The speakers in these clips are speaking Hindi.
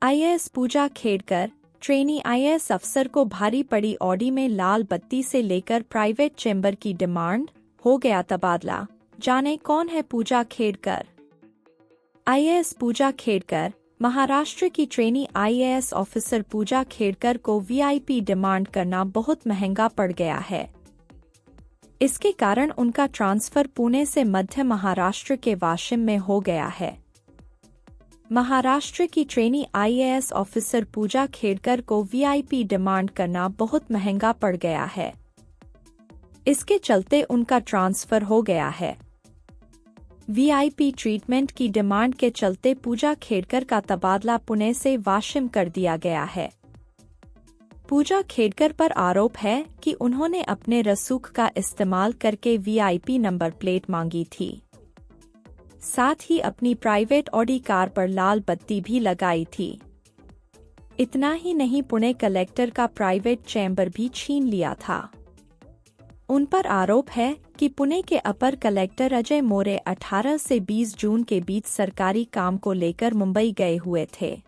आईएएस पूजा खेड़कर, ट्रेनी आईएएस अफसर को भारी पड़ी ऑडी में लाल बत्ती से लेकर प्राइवेट चेंबर की डिमांड, हो गया तबादला। जाने कौन है पूजा खेड़कर। आईएएस पूजा खेड़कर, महाराष्ट्र की ट्रेनी आईएएस ऑफिसर पूजा खेड़कर को वीआईपी डिमांड करना बहुत महंगा पड़ गया है। इसके कारण उनका ट्रांसफर पुणे से मध्य महाराष्ट्र के वाशिम में हो गया है। महाराष्ट्र की ट्रेनी आईएएस ऑफिसर पूजा खेड़कर को वीआईपी डिमांड करना बहुत महंगा पड़ गया है। इसके चलते उनका ट्रांसफर हो गया है। वीआईपी ट्रीटमेंट की डिमांड के चलते पूजा खेड़कर का तबादला पुणे से वाशिम कर दिया गया है। पूजा खेड़कर पर आरोप है कि उन्होंने अपने रसूख का इस्तेमाल करके वीआईपी नंबर प्लेट मांगी थी। साथ ही अपनी प्राइवेट ऑडी कार पर लाल बत्ती भी लगाई थी। इतना ही नहीं, पुणे कलेक्टर का प्राइवेट चैम्बर भी छीन लिया था। उन पर आरोप है कि पुणे के अपर कलेक्टर अजय मोरे 18 से 20 जून के बीच सरकारी काम को लेकर मुंबई गए हुए थे।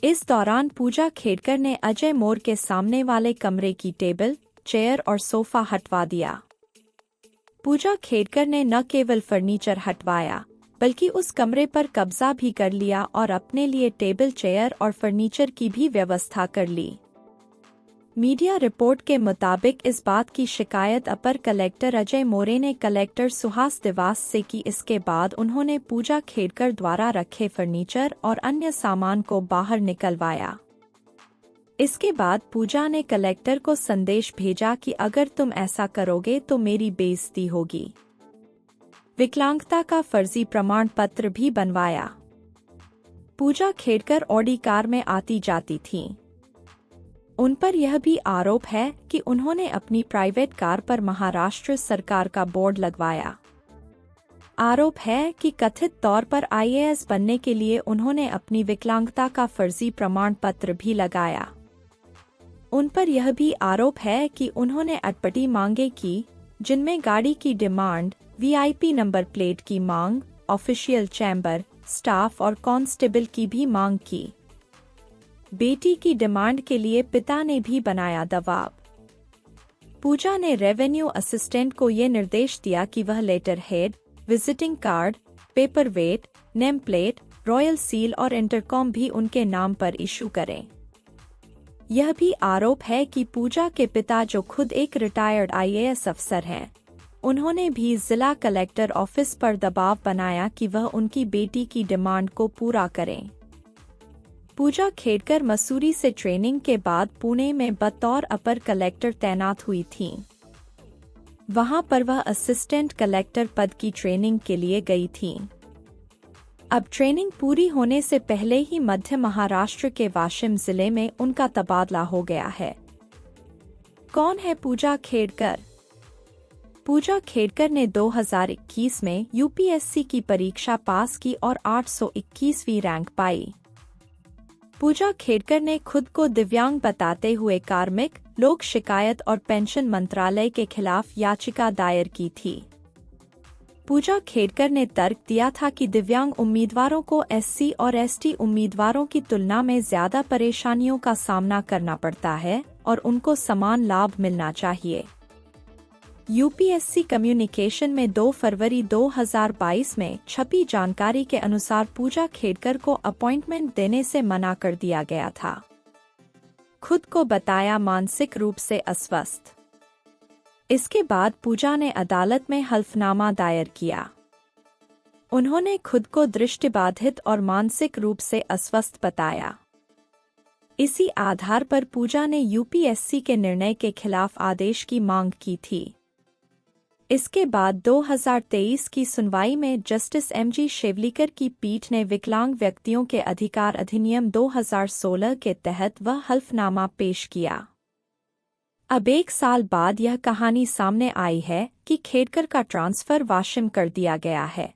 इस दौरान पूजा खेड़कर ने अजय मोर के सामने वाले कमरे की टेबल, चेयर और सोफा हटवा दिया। पूजा खेड़कर ने न केवल फर्नीचर हटवाया, बल्कि उस कमरे पर कब्जा भी कर लिया और अपने लिए टेबल, चेयर और फर्नीचर की भी व्यवस्था कर ली। मीडिया रिपोर्ट के मुताबिक इस बात की शिकायत अपर कलेक्टर अजय मोरे ने कलेक्टर सुहास दिवास से की। इसके बाद उन्होंने पूजा खेड़कर द्वारा रखे फर्नीचर और अन्य सामान को बाहर निकलवाया। इसके बाद पूजा ने कलेक्टर को संदेश भेजा कि अगर तुम ऐसा करोगे तो मेरी बेइज्जती होगी। विकलांगता का फर्जी प्रमाण पत्र भी बनवाया। पूजा खेड़कर ऑडी कार में आती जाती थीं। उन पर यह भी आरोप है कि उन्होंने अपनी प्राइवेट कार पर महाराष्ट्र सरकार का बोर्ड लगवाया। आरोप है कि कथित तौर पर आईएएस बनने के लिए उन्होंने अपनी विकलांगता का फर्जी प्रमाण पत्र भी लगाया। उन पर यह भी आरोप है कि उन्होंने अटपटी मांगे की, जिनमें गाड़ी की डिमांड, वीआईपी नंबर प्लेट की मांग, ऑफिशियल चैम्बर, स्टाफ और कांस्टेबल की भी मांग की। बेटी की डिमांड के लिए पिता ने भी बनाया दबाव। पूजा ने रेवेन्यू असिस्टेंट को ये निर्देश दिया कि वह letterhead, visiting card, paperweight, name plate, royal seal और इंटरकॉम भी उनके नाम पर इशू करें। यह भी आरोप है कि पूजा के पिता, जो खुद एक रिटायर्ड आईएएस अफसर हैं, उन्होंने भी जिला कलेक्टर ऑफिस पर दबाव बनाया कि वह उनकी बेटी की डिमांड को पूरा करें। पूजा खेड़कर मसूरी से ट्रेनिंग के बाद पुणे में बतौर अपर कलेक्टर तैनात हुई थीं। वहां पर वह असिस्टेंट कलेक्टर पद की ट्रेनिंग के लिए गई थीं। अब ट्रेनिंग पूरी होने से पहले ही मध्य महाराष्ट्र के वाशिम जिले में उनका तबादला हो गया है। कौन है पूजा खेड़कर? पूजा खेड़कर ने 2021 में यूपीएससी की परीक्षा पास की और 821वीं रैंक पाई। पूजा खेड़कर ने खुद को दिव्यांग बताते हुए कार्मिक, लोक शिकायत और पेंशन मंत्रालय के खिलाफ याचिका दायर की थी। पूजा खेड़कर ने तर्क दिया था कि दिव्यांग उम्मीदवारों को एससी और एसटी उम्मीदवारों की तुलना में ज्यादा परेशानियों का सामना करना पड़ता है और उनको समान लाभ मिलना चाहिए। यूपीएससी कम्युनिकेशन में 2 फरवरी 2022 में छपी जानकारी के अनुसार पूजा खेड़कर को अपॉइंटमेंट देने से मना कर दिया गया था। खुद को बताया मानसिक रूप से अस्वस्थ। इसके बाद पूजा ने अदालत में हल्फनामा दायर किया। उन्होंने खुद को दृष्टिबाधित और मानसिक रूप से अस्वस्थ बताया। इसी आधार पर पूजा ने यूपीएससी के निर्णय के खिलाफ आदेश की मांग की थी। इसके बाद 2023 की सुनवाई में जस्टिस एमजी शेवलीकर की पीठ ने विकलांग व्यक्तियों के अधिकार अधिनियम 2016 के तहत वह हल्फनामा पेश किया। अब 1 साल बाद यह कहानी सामने आई है कि खेड़कर का ट्रांसफर वाशिम कर दिया गया है।